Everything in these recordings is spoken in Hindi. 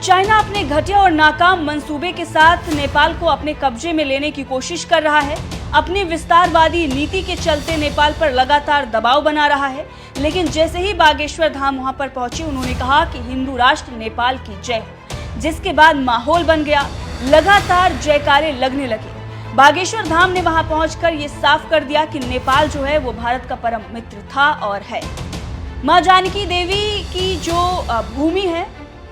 चाइना अपने घटिया और नाकाम मंसूबे के साथ नेपाल को अपने कब्जे में लेने की कोशिश कर रहा है। अपनी विस्तारवादी नीति के चलते नेपाल पर लगातार दबाव बना रहा है। लेकिन जैसे ही बागेश्वर धाम वहां पर पहुंचे, उन्होंने कहा कि हिंदू राष्ट्र नेपाल की जय हो, जिसके बाद माहौल बन गया, लगातार जयकारे लगने लगे। बागेश्वर धाम ने वहां पहुंचकर ये साफ कर दिया कि नेपाल जो है वो भारत का परम मित्र था और है। मां जानकी देवी की जो भूमि है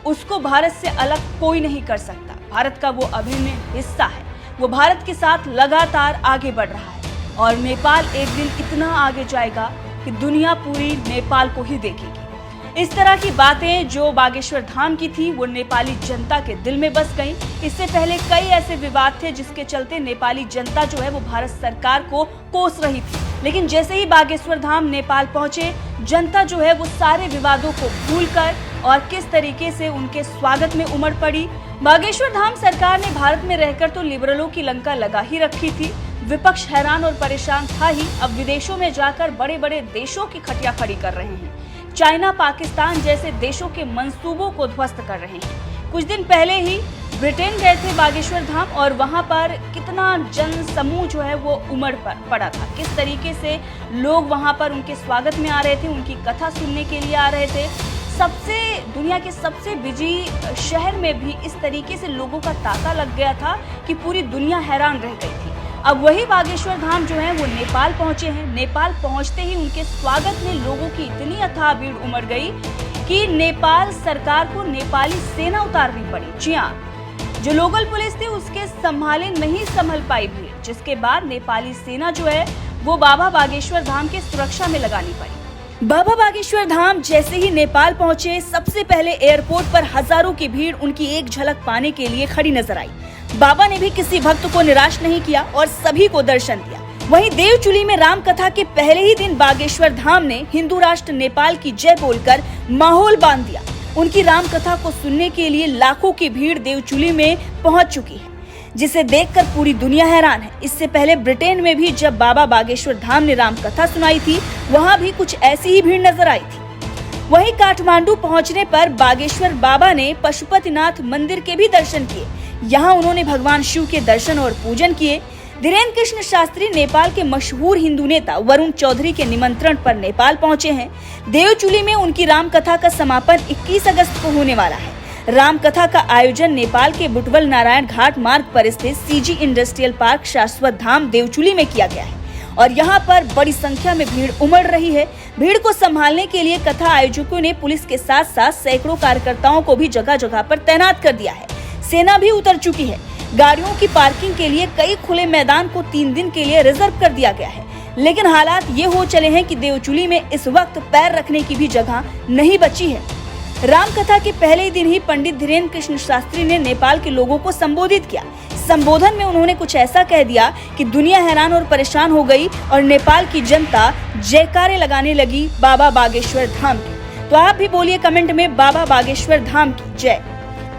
उसको भारत से अलग कोई नहीं कर सकता। भारत का वो अभिन्न हिस्सा है। वो भारत के साथ लगातार आगे बढ़ रहा है और नेपाल एक दिन इतना आगे जाएगा कि दुनिया पूरी नेपाल को ही देखेगी। इस तरह की बातें जो बागेश्वर धाम की थी वो नेपाली जनता के दिल में बस गई। इससे पहले कई ऐसे विवाद थे जिसके चलते नेपाली जनता जो है वो भारत सरकार को कोस रही थी। लेकिन जैसे ही बागेश्वर धाम नेपाल पहुंचे, जनता जो है वो सारे विवादों को भूलकर और किस तरीके से उनके स्वागत में उमड़ पड़ी। बागेश्वर धाम सरकार ने भारत में रहकर तो लिबरलों की लंका लगा ही रखी थी। विपक्ष हैरान और परेशान था ही, अब विदेशों में जाकर बड़े बड़े देशों की खटिया खड़ी कर रहे हैं। चाइना, पाकिस्तान जैसे देशों के मंसूबों को ध्वस्त कर रहे हैं। कुछ दिन पहले ही ब्रिटेन गए थे बागेश्वर धाम और वहां पर कितना जन समूह जो है वो उमड़ पड़ा था। किस तरीके से लोग वहां पर उनके स्वागत में आ रहे थे, उनकी कथा सुनने के लिए आ रहे थे। दुनिया के सबसे बिजी शहर में भी इस तरीके से लोगों का तांता लग गया था कि पूरी दुनिया हैरान रह गई थी। अब वही बागेश्वर धाम जो है वो नेपाल पहुंचे हैं। नेपाल पहुंचते ही उनके स्वागत में लोगों की इतनी अथाह भीड़ उमड़ गई कि नेपाल सरकार को नेपाली सेना उतारनी पड़ी। जी हाँ, जो लोकल पुलिस थी उसके नहीं संभल पाई भीड़, जिसके बाद नेपाली सेना जो है वो बाबा बागेश्वर धाम के सुरक्षा में लगानी पड़ी। बाबा बागेश्वर धाम जैसे ही नेपाल पहुंचे, सबसे पहले एयरपोर्ट पर हजारों की भीड़ उनकी एक झलक पाने के लिए खड़ी नजर आई। बाबा ने भी किसी भक्त को निराश नहीं किया और सभी को दर्शन दिया। वहीं देवचुली में राम कथा के पहले ही दिन बागेश्वर धाम ने हिंदू राष्ट्र नेपाल की जय बोलकर माहौल बांध दिया। उनकी राम कथा को सुनने के लिए लाखों की भीड़ देवचुली में पहुंच चुकी है, जिसे देखकर पूरी दुनिया हैरान है। इससे पहले ब्रिटेन में भी जब बाबा बागेश्वर धाम ने राम कथा सुनाई थी, वहां भी कुछ ऐसी ही भीड़ नजर आई थी। वहीं काठमांडू पहुंचने पर बागेश्वर बाबा ने पशुपतिनाथ मंदिर के भी दर्शन किए। यहाँ उन्होंने भगवान शिव के दर्शन और पूजन किए। धीरेन्द्र कृष्ण शास्त्री नेपाल के मशहूर हिंदू नेता वरुण चौधरी के निमंत्रण पर नेपाल पहुंचे हैं। देवचुली में उनकी राम कथा का समापन 21 अगस्त को होने वाला है। राम कथा का आयोजन नेपाल के बुटवल नारायण घाट मार्ग पर स्थित सीजी इंडस्ट्रियल पार्क शाश्वत धाम देवचुली में किया गया है और यहाँ पर बड़ी संख्या में भीड़ उमड़ रही है। भीड़ को संभालने के लिए कथा आयोजकों ने पुलिस के साथ साथ सैकड़ों कार्यकर्ताओं को भी जगह जगह पर तैनात कर दिया है। सेना भी उतर चुकी है। गाड़ियों की पार्किंग के लिए कई खुले मैदान को 3 दिन के लिए रिजर्व कर दिया गया है। लेकिन हालात ये हो चले हैं कि देवचुली में इस वक्त पैर रखने की भी जगह नहीं बची है। राम कथा के पहले दिन ही पंडित धीरेन्द्र कृष्ण शास्त्री ने नेपाल के लोगों को संबोधित किया। संबोधन में उन्होंने कुछ ऐसा कह दिया कि दुनिया हैरान और परेशान हो गई और नेपाल की जनता जयकारे लगाने लगी बाबा बागेश्वर धाम की। तो आप भी बोलिए कमेंट में बाबा बागेश्वर धाम की जय।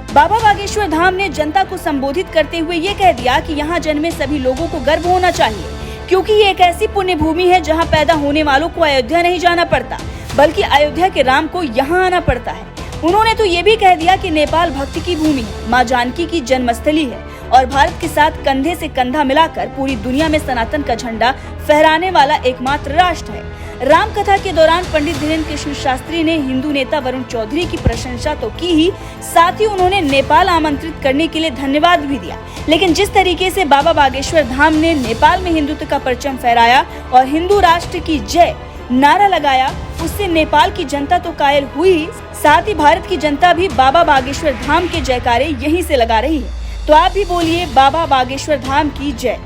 बाबा बागेश्वर धाम ने जनता को संबोधित करते हुए ये कह दिया कि यहाँ जन्मे सभी लोगों को गर्व होना चाहिए, क्योंकि ये एक ऐसी पुण्य भूमि है जहाँ पैदा होने वालों को अयोध्या नहीं जाना पड़ता, बल्कि अयोध्या के राम को यहाँ आना पड़ता है। उन्होंने तो ये भी कह दिया कि नेपाल भक्ति की भूमि है, माँ जानकी की जन्मस्थली है और भारत के साथ कंधे से कंधा मिलाकर पूरी दुनिया में सनातन का झंडा फहराने वाला एकमात्र राष्ट्र है। राम कथा के दौरान पंडित धीरेन्द्र कृष्ण शास्त्री ने हिंदू नेता वरुण चौधरी की प्रशंसा तो की ही, साथ ही उन्होंने नेपाल आमंत्रित करने के लिए धन्यवाद भी दिया। लेकिन जिस तरीके से बाबा बागेश्वर धाम ने नेपाल में हिंदुत्व का परचम फहराया और हिंदू राष्ट्र की जय नारा लगाया, उससे नेपाल की जनता तो कायल हुई, साथ ही भारत की जनता भी बाबा बागेश्वर धाम के जयकारे यहीं से लगा रही है। तो आप भी बोलिए बाबा बागेश्वर धाम की जय।